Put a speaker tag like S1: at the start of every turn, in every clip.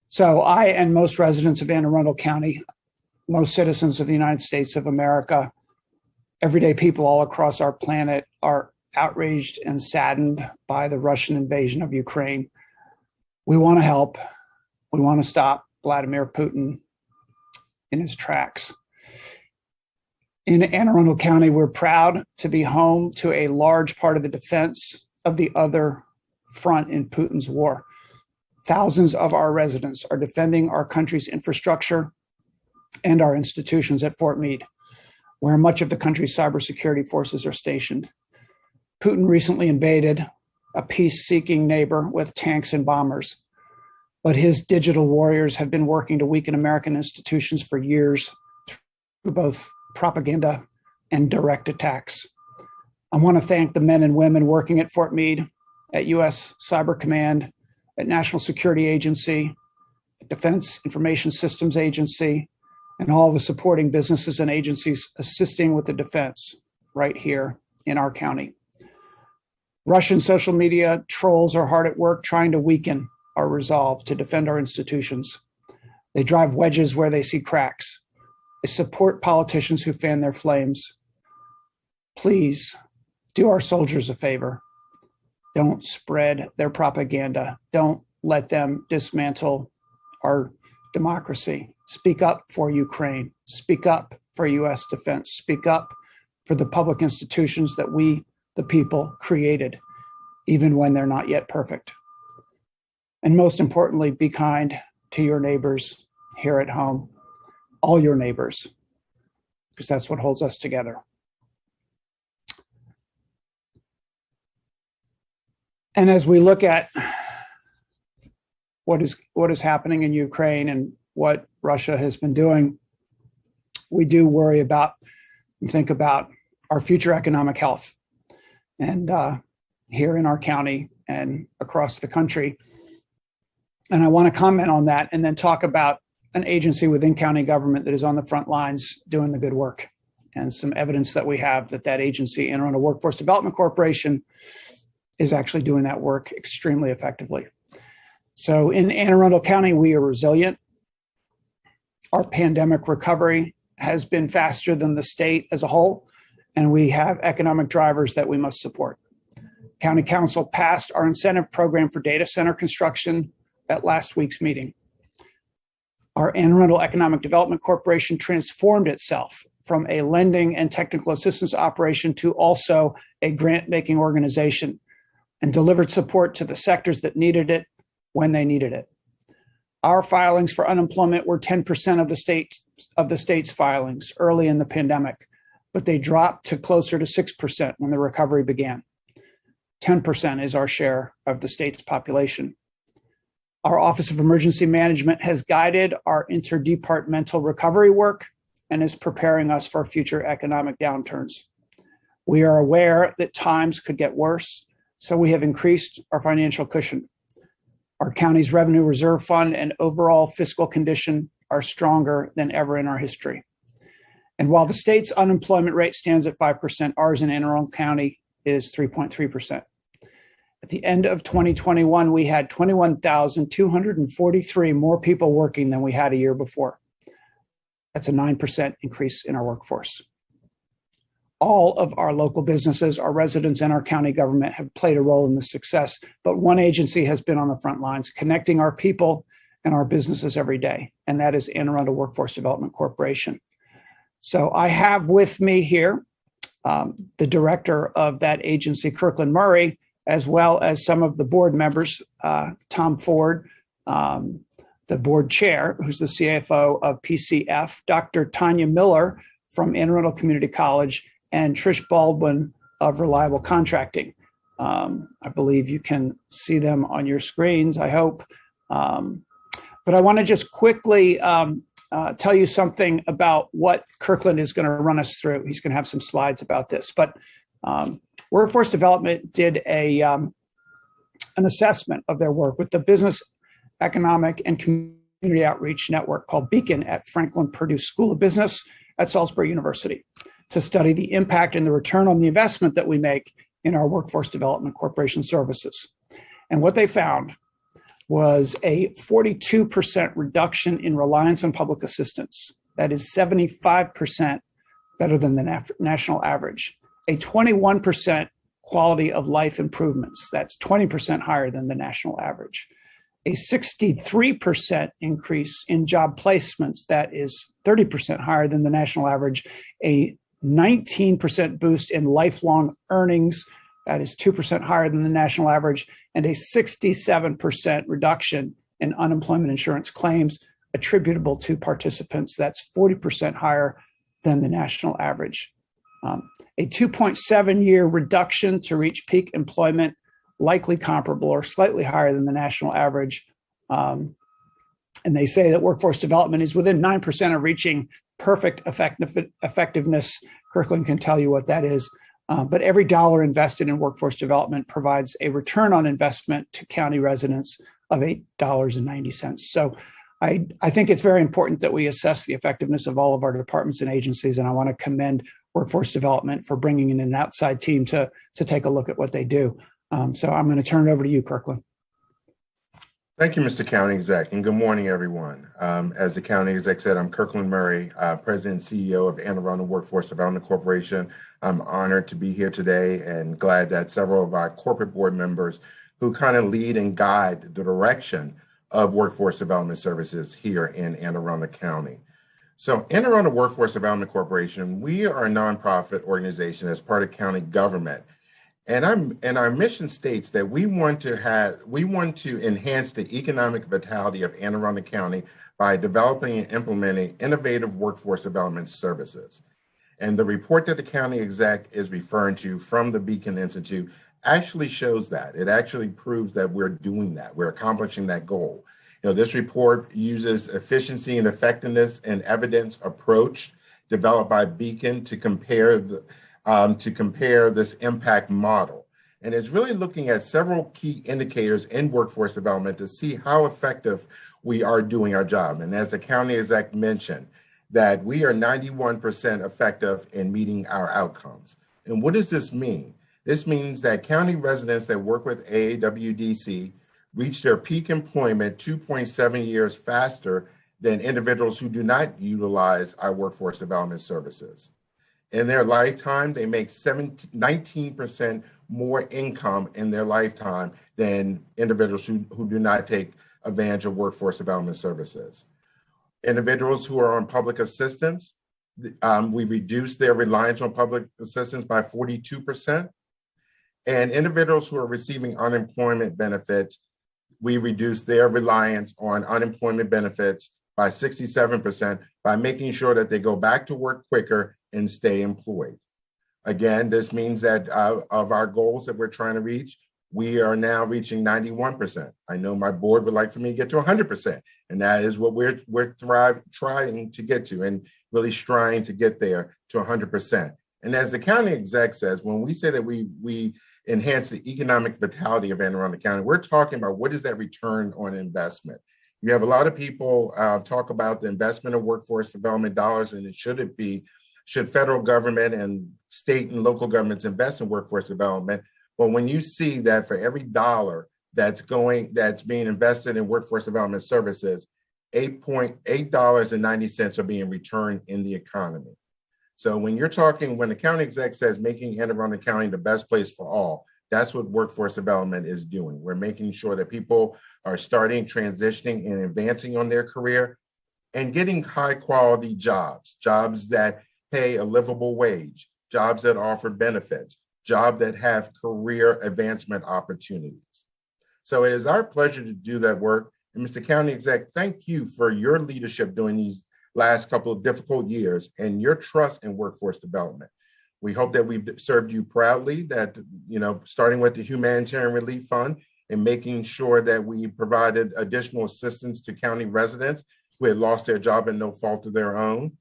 S1: So I and most residents of Arundel County, most citizens of the United States of America, everyday people all across our planet are outraged and saddened by the Russian invasion of Ukraine. We want to help. We want to stop Vladimir Putin in his tracks. In Anne Arundel County, we're proud to be home to a large part of the defense of the other front in Putin's war. Thousands of our residents are defending our country's infrastructure and our institutions at Fort Meade, where much of the country's cybersecurity forces are stationed. Putin recently invaded a peace-seeking neighbor with tanks and bombers, but his digital warriors have been working to weaken American institutions for years through both propaganda and direct attacks. I want to thank the men and women working at Fort Meade, at U.S. Cyber Command, at National Security Agency, at Defense Information Systems Agency, and all the supporting businesses and agencies assisting with the defense right here in our county. Russian social media trolls are hard at work trying to weaken our resolve to defend our institutions. They drive wedges where they see cracks. They support politicians who fan their flames. Please do our soldiers a favor. Don't spread their propaganda. Don't let them dismantle our democracy. Speak up for Ukraine. Speak up for U.S. defense. Speak up for the public institutions that we, the people, created, even when they're not yet perfect. And most importantly, be kind to your neighbors here at home, all your neighbors, because that's what holds us together. And as we look at what is happening in Ukraine and what Russia has been doing, we do worry about and think about our future economic health. And here in our county and across the country. And I want to comment on that and then talk about an agency within county government that is on the front lines doing the good work, and some evidence that we have that that agency, Anne Arundel Workforce Development Corporation, is actually doing that work extremely effectively. So in Anne Arundel County, we are resilient. Our pandemic recovery has been faster than the state as a whole, and we have economic drivers that we must support. County Council passed our incentive program for data center construction at last week's meeting. Our Anne Arundel Economic Development Corporation transformed itself from a lending and technical assistance operation to also a grant-making organization, and delivered support to the sectors that needed it when they needed it. Our filings for unemployment were 10% of the state's filings early in the pandemic, but they dropped to closer to 6% when the recovery began. 10% is our share of the state's population. Our Office of Emergency Management has guided our interdepartmental recovery work and is preparing us for future economic downturns. We are aware that times could get worse, so we have increased our financial cushion. Our county's revenue reserve fund and overall fiscal condition are stronger than ever in our history. And while the state's unemployment rate stands at 5%, ours in Anne Arundel County is 3.3%. At the end of 2021, we had 21,243 more people working than we had a year before. That's a 9% increase in our workforce. All of our local businesses, our residents, and our county government have played a role in this success, but one agency has been on the front lines, connecting our people and our businesses every day, and that is Anne Arundel Workforce Development Corporation. So I have with me here the director of that agency, Kirkland Murray, as well as some of the board members, Tom Ford, the board chair, who's the CFO of PCF, Dr. Tanya Miller from Anne Arundel Community College, and Trish Baldwin of Reliable Contracting. I believe you can see them on your screens, I hope. But I want to just quickly tell you something about what Kirkland is going to run us through. He's going to have some slides about this. But Workforce Development did an assessment of their work with the Business, Economic, and Community Outreach Network called Beacon at Franklin Purdue School of Business at Salisbury University to study the impact and the return on the investment that we make in our Workforce Development Corporation services. And what they found was a 42% reduction in reliance on public assistance. That is 75% better than the national average. A 21% quality of life improvements. That's 20% higher than the national average. A 63% increase in job placements. That is 30% higher than the national average. A 19% boost in lifelong earnings. That is 2% higher than the national average. And a 67% reduction in unemployment insurance claims attributable to participants. That's 40% higher than the national average. A 2.7-year reduction to reach peak employment, likely comparable or slightly higher than the national average. And they say that workforce development is within 9% of reaching perfect effectiveness. Kirkland can tell you what that is. But every dollar invested in workforce development provides a return on investment to county residents of $8.90. So I think it's very important that we assess the effectiveness of all of our departments and agencies, and I want to commend workforce development for bringing in an outside team to take a look at what they do. So I'm going to turn it over to you, Kirkland.
S2: Thank you, Mr. County Exec, and good morning, everyone. As the County Exec said, I'm Kirkland Murray, President and CEO of Anne Arundel Workforce Development Corporation. I'm honored to be here today and glad that several of our corporate board members who kind of lead and guide the direction of workforce development services here in Anne Arundel County. So Anne Arundel Workforce Development Corporation, we are a nonprofit organization as part of county government. And our mission states that we want to enhance the economic vitality of Anne Arundel County by developing and implementing innovative workforce development services. And the report that the county exec is referring to from the Beacon Institute actually shows that. It actually proves that we're doing that. We're accomplishing that goal. This report uses efficiency and effectiveness and evidence approach developed by Beacon to compare this impact model. And it's really looking at several key indicators in workforce development to see how effective we are doing our job. And as the county exec mentioned, that we are 91% effective in meeting our outcomes. And what does this mean? This means that county residents that work with AAWDC reach their peak employment 2.7 years faster than individuals who do not utilize our workforce development services. In their lifetime, they make 19% more income in their lifetime than individuals who do not take advantage of workforce development services. Individuals who are on public assistance, we reduce their reliance on public assistance by 42%. And individuals who are receiving unemployment benefits, we reduce their reliance on unemployment benefits by 67% by making sure that they go back to work quicker and stay employed. Again, this means that of our goals that we're trying to reach, we are now reaching 91%. I know my board would like for me to get to 100%, and that is what we're trying to get to and really striving to get there to 100%. And as the county exec says, when we say that we enhance the economic vitality of Anne Arundel County, we're talking about what is that return on investment. You have a lot of people talk about the investment of workforce development dollars, and should federal government and state and local governments invest in workforce development? But when you see that for every dollar that's being invested in workforce development services, $8.90 are being returned in the economy. So when the county exec says making Anne Arundel County the best place for all, that's what workforce development is doing. We're making sure that people are starting, transitioning, and advancing on their career and getting high quality jobs that pay a livable wage, jobs that offer benefits, jobs that have career advancement opportunities. So it is our pleasure to do that work. And Mr. County Exec, thank you for your leadership during these last couple of difficult years and your trust in workforce development. We hope that we've served you proudly, that, starting with the Humanitarian Relief Fund and making sure that we provided additional assistance to county residents who had lost their job and no fault of their own,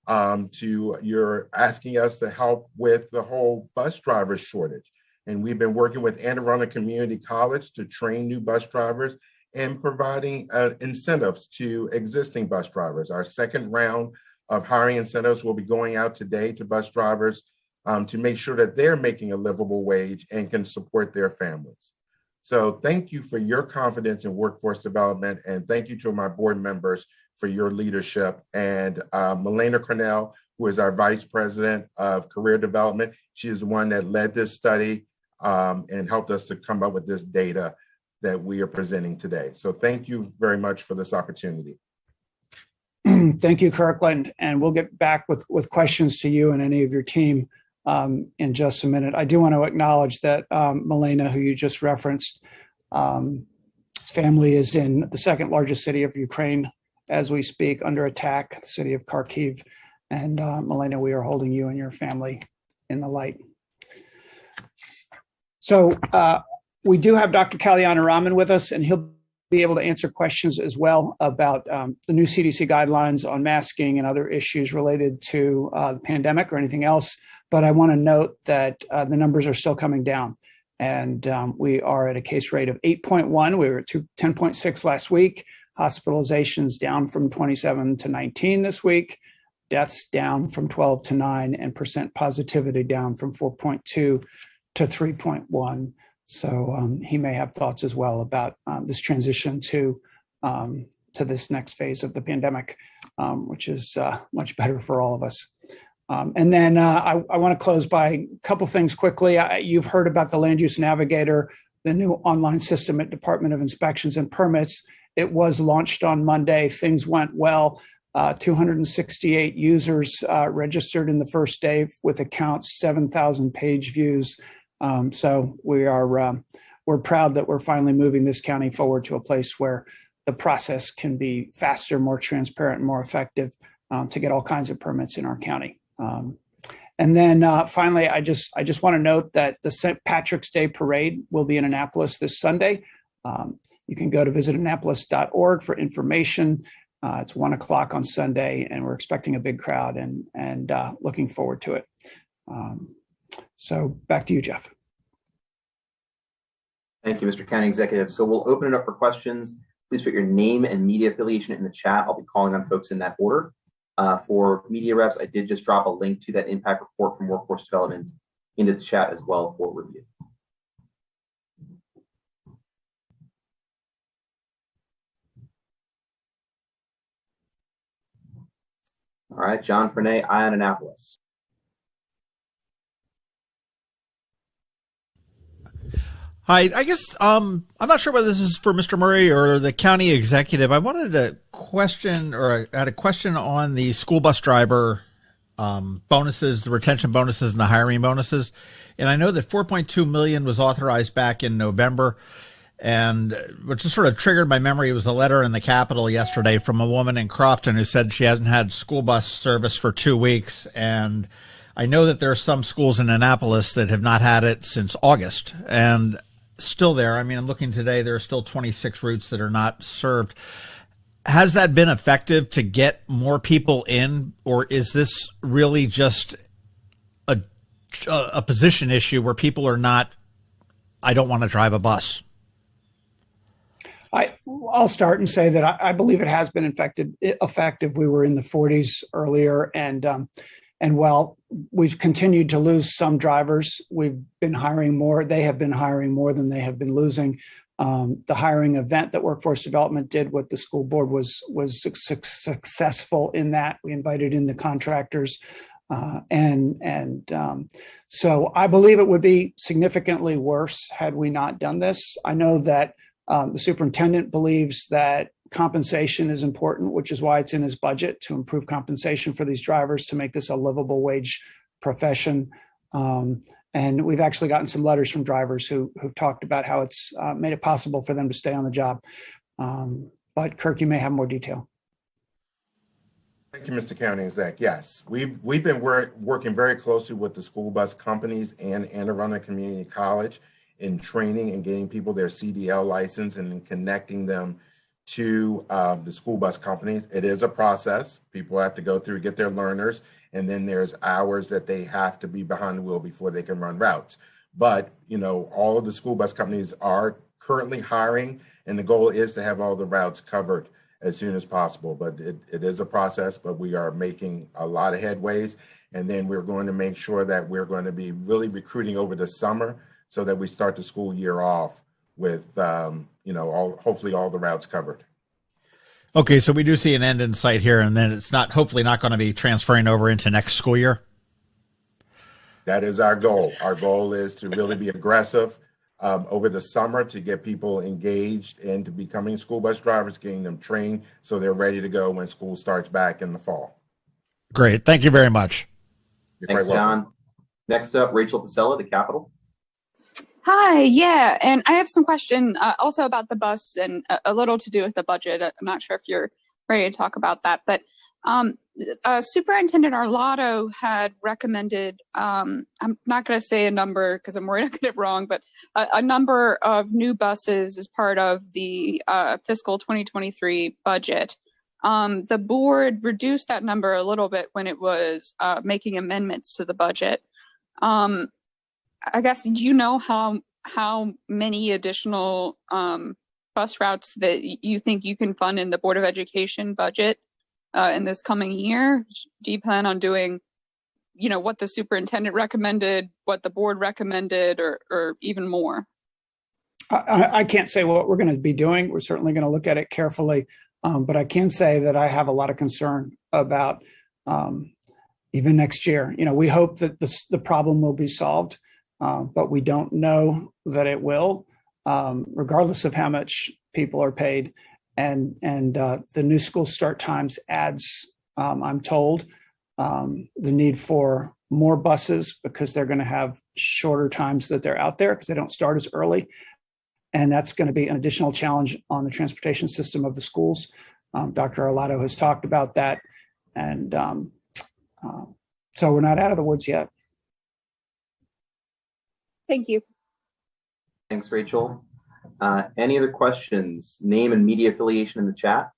S2: to you're asking us to help with the whole bus driver shortage. And we've been working with Anne Arundel Community College to train new bus drivers and providing incentives to existing bus drivers. Our second round of hiring incentives will be going out today to bus drivers to make sure that they're making a livable wage and can support their families. So thank you for your confidence in workforce development, and thank you to my board members for your leadership. And Melena Cornell, who is our Vice President of Career Development, she is the one that led this study and helped us to come up with this data that we are presenting today. So thank you very much for this opportunity.
S1: Thank you, Kirkland. And we'll get back with questions to you and any of your team in just a minute. I do want to acknowledge that Melena, who you just referenced, his family is in the second largest city of Ukraine as we speak, under attack, the city of Kharkiv. And Melena, we are holding you and your family in the light. So we do have Dr. Kalyana Raman with us, and he'll be able to answer questions as well about the new CDC guidelines on masking and other issues related to the pandemic or anything else. But I want to note that the numbers are still coming down, and we are at a case rate of 8.1. We were at 10.6 last week. Hospitalizations down from 27 to 19 this week. Deaths down from 12 to 9, and percent positivity down from 4.2 to 3.1. So he may have thoughts as well about this transition to this next phase of the pandemic, which is much better for all of us. And then I want to close by a couple things quickly. You've heard about the Land Use Navigator, the new online system at Department of Inspections and Permits. It was launched on Monday. Things went well. 268 users registered in the first day with accounts, 7,000 page views. So we're proud that we're finally moving this county forward to a place where the process can be faster, more transparent, and more effective to get all kinds of permits in our county. And then finally, I just want to note that the St. Patrick's Day Parade will be in Annapolis this Sunday. You can go to visitannapolis.org for information. It's 1 o'clock on Sunday, and we're expecting a big crowd and looking forward to it. So back to you, Jeff.
S3: Thank you, Mr. County Executive. So we'll open it up for questions. Please put your name and media affiliation in the chat. I'll be calling on folks in that order. For media reps, I did just drop a link to that impact report from Workforce Development into the chat as well for review. All right, John Frenet, Ion Annapolis.
S4: Hi, I guess I'm not sure whether this is for Mr. Murray or the county executive. I wanted to question, or I had a question on the school bus driver bonuses, the retention bonuses and the hiring bonuses. And I know that $4.2 million was authorized back in November. And what just sort of triggered my memory was a letter in the Capitol yesterday from a woman in Crofton who said she hasn't had school bus service for 2 weeks. And I know that there are some schools in Annapolis that have not had it since August and still there. I mean, I'm looking today, there are still 26 routes that are not served. Has that been effective to get more people in, or is this really just a position issue where people are not, I don't want to drive a bus?
S1: I'll start and say that I believe it has been effective. We were in the 40s earlier, and while we've continued to lose some drivers, we've been hiring more. They have been hiring more than they have been losing. The hiring event that Workforce Development did with the school board was successful in that. We invited in the contractors, so I believe it would be significantly worse had we not done this. I know that the superintendent believes that compensation is important, which is why it's in his budget to improve compensation for these drivers to make this a livable wage profession. And we've actually gotten some letters from drivers who've talked about how it's made it possible for them to stay on the job. But Kirk, you may have more detail.
S2: Thank you, Mr. County Exec. Yes, we've been working very closely with the school bus companies and Anne Arundel Community College in training and getting people their CDL license and connecting them to the school bus companies. It is a process. People have to go through, get their learners, and then there's hours that they have to be behind the wheel before they can run routes. But, you know, all of the school bus companies are currently hiring, and the goal is to have all the routes covered as soon as possible. But it is a process, but we are making a lot of headways. And then we're going to make sure that we're going to be really recruiting over the summer so that we start the school year off with, hopefully all the routes covered.
S4: Okay, so we do see an end in sight here, and then it's hopefully not going to be transferring over into next school year.
S2: That is our goal. Our goal is to really be aggressive over the summer to get people engaged into becoming school bus drivers, getting them trained so they're ready to go when school starts back in the fall.
S4: Great. Thank you very much.
S2: You're
S3: Thanks,
S2: quite welcome.
S3: John. Next up, Rachel Pasella, the Capitol.
S5: Hi, yeah, and I have some question also about the bus and a little to do with the budget. I'm not sure if you're ready to talk about that, but Superintendent Arlotto had recommended, I'm not going to say a number because I'm worried I get it wrong, but a number of new buses as part of the fiscal 2023 budget. The board reduced that number a little bit when it was making amendments to the budget. I guess, do you know how many additional bus routes that you think you can fund in the Board of Education budget in this coming year? Do you plan on doing, what the superintendent recommended, what the board recommended, or even more?
S1: I can't say what we're going to be doing. We're certainly going to look at it carefully, but I can say that I have a lot of concern about even next year. We hope that the problem will be solved. But we don't know that it will, regardless of how much people are paid. And the new school start times adds, I'm told, the need for more buses because they're going to have shorter times that they're out there because they don't start as early. And that's going to be an additional challenge on the transportation system of the schools. Dr. Arlotto has talked about that. And so we're not out of the woods yet.
S5: Thank you.
S3: Thanks, Rachel. Any other questions? Name and media affiliation in the chat.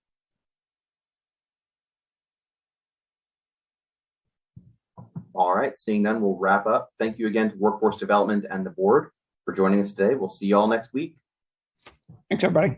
S3: All right, seeing none, we'll wrap up. Thank you again to Workforce Development and the board for joining us today. We'll see you all next week.
S1: Thanks, everybody.